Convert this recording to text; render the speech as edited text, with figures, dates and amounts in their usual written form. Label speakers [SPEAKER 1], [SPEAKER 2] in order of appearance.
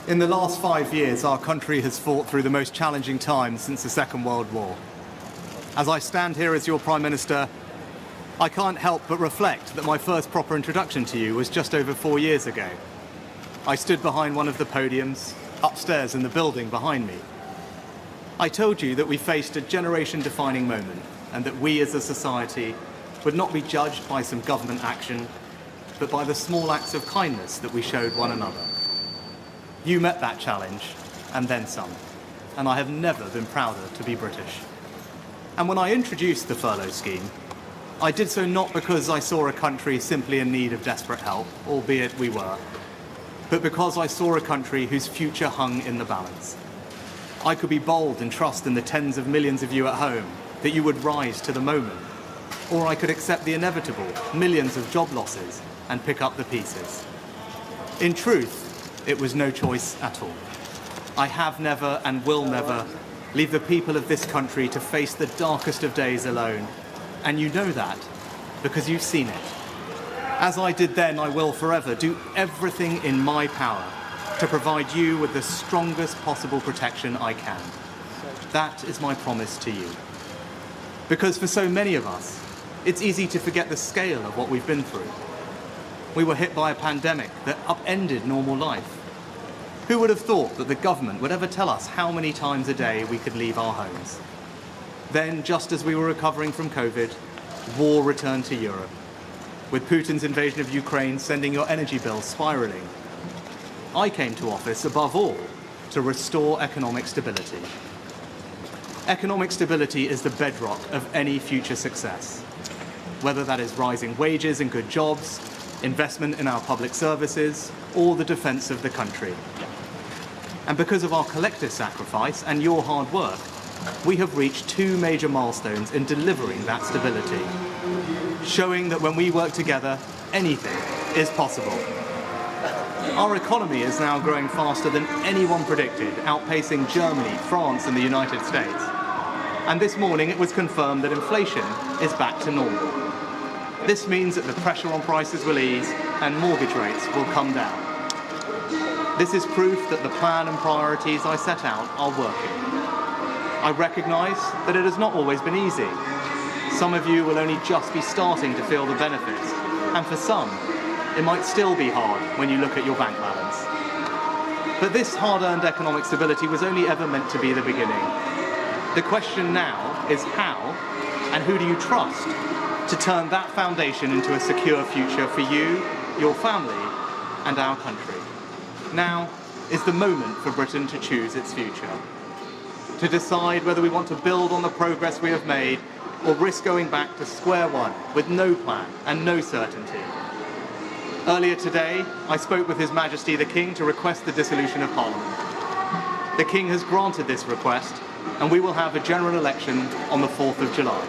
[SPEAKER 1] In the last 5 years, our country has fought through the most challenging times since the Second World War. As I stand here as your Prime Minister, I can't help but reflect that my first proper introduction to you was just over 4 years ago. I stood behind one of the podiums, upstairs in the building behind me. I told you that we faced a generation-defining moment and that we as a society would not be judged by some government action, but by the small acts of kindness that we showed one another. You met that challenge, and then some, and I have never been prouder to be British. And when I introduced the furlough scheme, I did so not because I saw a country simply in need of desperate help, albeit we were, but because I saw a country whose future hung in the balance. I could be bold and trust in the tens of millions of you at home that you would rise to the moment, or I could accept the inevitable millions of job losses and pick up the pieces. In truth, it was no choice at all. I have never and will never leave the people of this country to face the darkest of days alone, and you know that because you've seen it. As I did then, I will forever do everything in my power to provide you with the strongest possible protection I can. That is my promise to you. Because for so many of us, it's easy to forget the scale of what we've been through. We were hit by a pandemic that upended normal life. Who would have thought that the government would ever tell us how many times a day we could leave our homes? Then, just as we were recovering from COVID, war returned to Europe, with Putin's invasion of Ukraine sending your energy bills spiraling. I came to office, above all, to restore economic stability. Economic stability is the bedrock of any future success, whether that is rising wages and good jobs, investment in our public services, or the defence of the country. And because of our collective sacrifice and your hard work, we have reached 2 major milestones in delivering that stability, showing that when we work together, anything is possible. Our economy is now growing faster than anyone predicted, outpacing Germany, France, and the United States. And this morning it was confirmed that inflation is back to normal. This means that the pressure on prices will ease and mortgage rates will come down. This is proof that the plan and priorities I set out are working. I recognise that it has not always been easy. Some of you will only just be starting to feel the benefits, and for some, it might still be hard when you look at your bank balance. But this hard-earned economic stability was only ever meant to be the beginning. The question now is how, and who do you trust to turn that foundation into a secure future for you, your family, and our country. Now is the moment for Britain to choose its future, to decide whether we want to build on the progress we have made or risk going back to square one with no plan and no certainty. Earlier today, I spoke with His Majesty the King to request the dissolution of Parliament. The King has granted this request, and we will have a general election on the 4th of July.